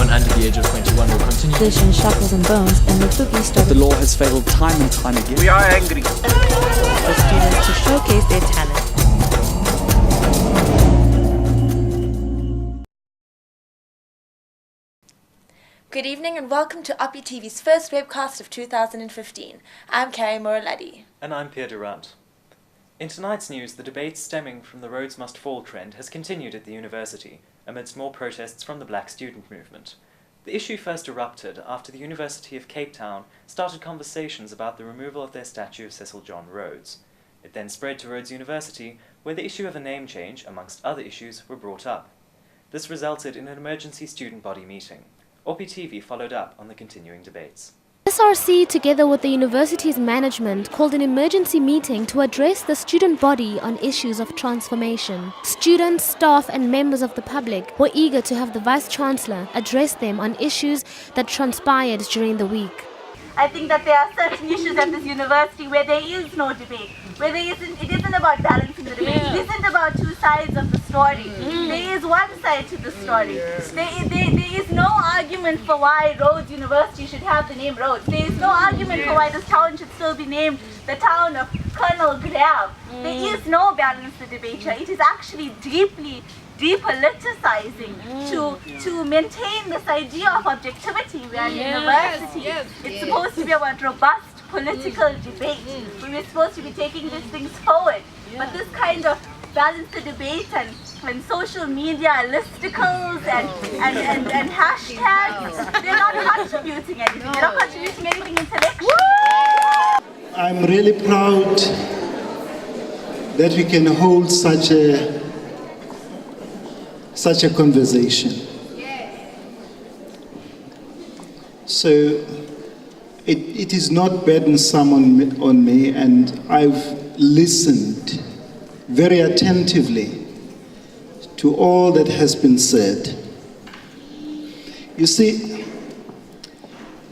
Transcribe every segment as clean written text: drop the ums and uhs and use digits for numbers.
anyone under the age of 21 will continue. Tradition, shackles and bones, and the boogie started. The law has failed time and time again. We are angry. For students to showcase their talent. Good evening and welcome to OppiTV's first webcast of 2015. I'm Carrie Moraladi. And I'm Pierre Durant. In tonight's news, the debate stemming from the Rhodes Must Fall trend has continued at the university, amidst more protests from the black student movement. The issue first erupted after the University of Cape Town started conversations about the removal of their statue of Cecil John Rhodes. It then spread to Rhodes University, where the issue of a name change, amongst other issues, were brought up. This resulted in an emergency student body meeting. OppiTV followed up on the continuing debates. SRC, together with the university's management, called an emergency meeting to address the student body on issues of transformation. Students, staff and members of the public were eager to have the Vice-Chancellor address them on issues that transpired during the week. I think that there are certain issues at this university where there is no debate, where it isn't about balancing the debate. It isn't about two sides of the story. There is one side to the story. There is no argument for why Rhodes University should have the name Rhodes. There is no argument for why this town should still be named the town of Colonel Graham. There is no balance the debate here. It is actually deeply depoliticizing to maintain this idea of objectivity. We are a university. It's supposed to be about robust political debate. We're supposed to be taking these things forward. But this kind of balance the debate and social media listicles and hashtags, they're not contributing anything. They're not contributing anything intellectually. I'm really proud that we can hold such a conversation. So it is not burdensome on me, and I've listened very attentively to all that has been said. You see,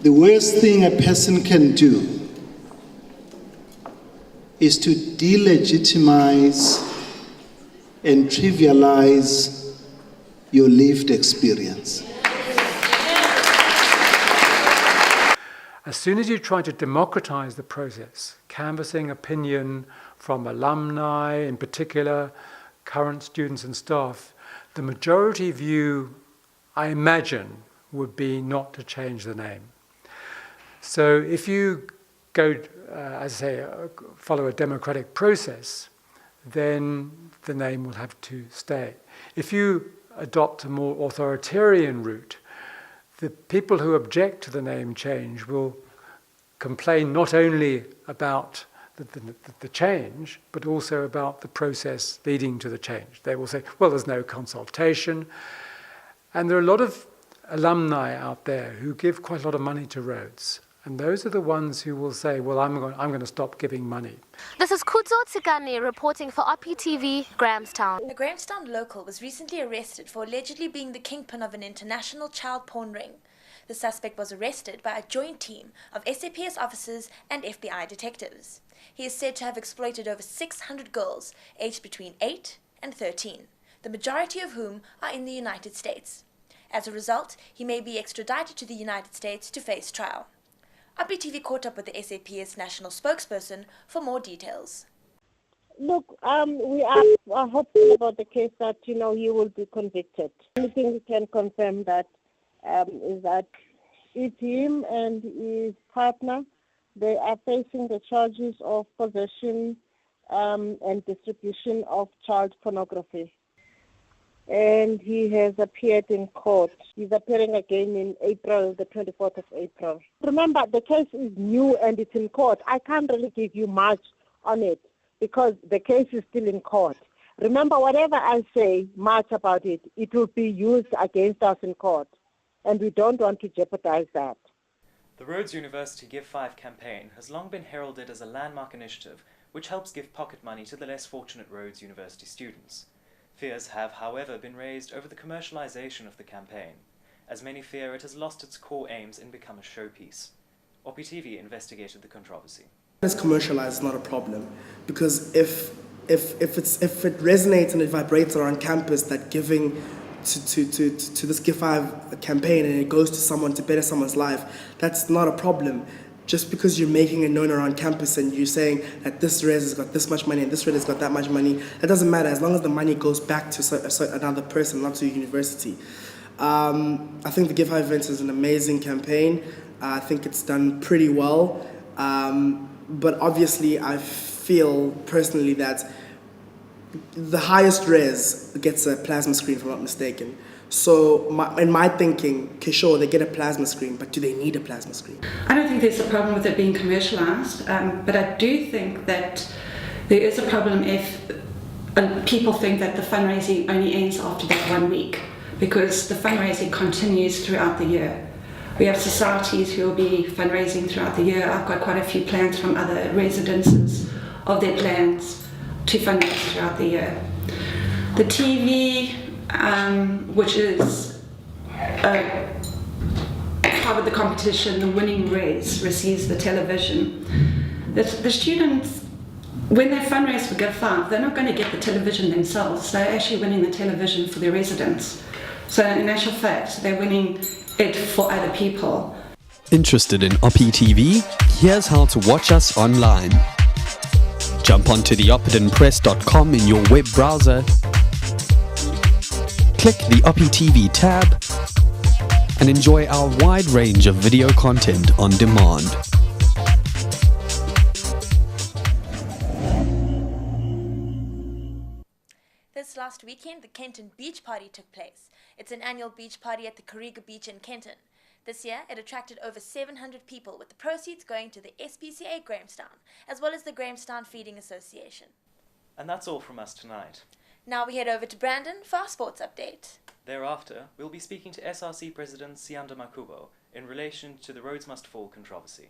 the worst thing a person can do is to delegitimize and trivialize your lived experience. As soon as you try to democratize the process, canvassing opinion from alumni, in particular, current students and staff, the majority view, I imagine, would be not to change the name. So if you go, as I say, follow a democratic process, then the name will have to stay. If you adopt a more authoritarian route, the people who object to the name change will complain not only about the change, but also about the process leading to the change. They will say, well, there's no consultation. And there are a lot of alumni out there who give quite a lot of money to Rhodes. And those are the ones who will say, well, I'm going to stop giving money. This is Kuzo Tsikane reporting for OppiTV, Grahamstown. A Grahamstown local was recently arrested for allegedly being the kingpin of an international child porn ring. The suspect was arrested by a joint team of SAPS officers and FBI detectives. He is said to have exploited over 600 girls aged between 8 and 13, the majority of whom are in the United States. As a result, he may be extradited to the United States to face trial. OppiTV caught up with the SAPS national spokesperson for more details. Look, we are hopeful about the case that, he will be convicted. The only thing we can confirm that is that it's him and his partner. They are facing the charges of possession and distribution of child pornography. And he has appeared in court. He's appearing again in April, the 24th of April. Remember, the case is new and it's in court. I can't really give you much on it because the case is still in court. Remember, whatever I say much about it, it will be used against us in court. And we don't want to jeopardize that. The Rhodes University Give 5 campaign has long been heralded as a landmark initiative which helps give pocket money to the less fortunate Rhodes University students. Fears have, however, been raised over the commercialization of the campaign, as many fear it has lost its core aims and become a showpiece. OppiTV investigated the controversy. It's commercialized, not a problem, because if it resonates and it vibrates around campus that giving to this Give 5 campaign and it goes to someone to better someone's life, that's not a problem. Just because you're making it known around campus and you're saying that this res has got this much money and this res has got that much money, that doesn't matter as long as the money goes back to another person, not to a university. I think the Give 5 event is an amazing campaign. I think it's done pretty well. But obviously I feel personally that the highest res gets a plasma screen, if I'm not mistaken. So in my thinking, okay, sure, they get a plasma screen, but do they need a plasma screen? I don't think there's a problem with it being commercialised, but I do think that there is a problem if people think that the fundraising only ends after that 1 week, because the fundraising continues throughout the year. We have societies who will be fundraising throughout the year. I've got quite a few plans from other residences of their plans to fundraise throughout the year. The TV, which is part of the competition, the winning res receives the television. The students, when they fundraise for Give 5, they're not going to get the television themselves. They're actually winning the television for their residents. So in actual fact, they're winning it for other people. Interested in OppiTV? Here's how to watch us online. Jump onto the oppitinpress.com in your web browser. Click the OppiTV tab and enjoy our wide range of video content on demand. This last weekend, the Kenton Beach Party took place. It's an annual beach party at the Kariga Beach in Kenton. This year, it attracted over 700 people, with the proceeds going to the SPCA Grahamstown, as well as the Grahamstown Feeding Association. And that's all from us tonight. Now we head over to Brandon for our sports update. Thereafter, we'll be speaking to SRC President Sianda Makubo in relation to the Rhodes Must Fall controversy.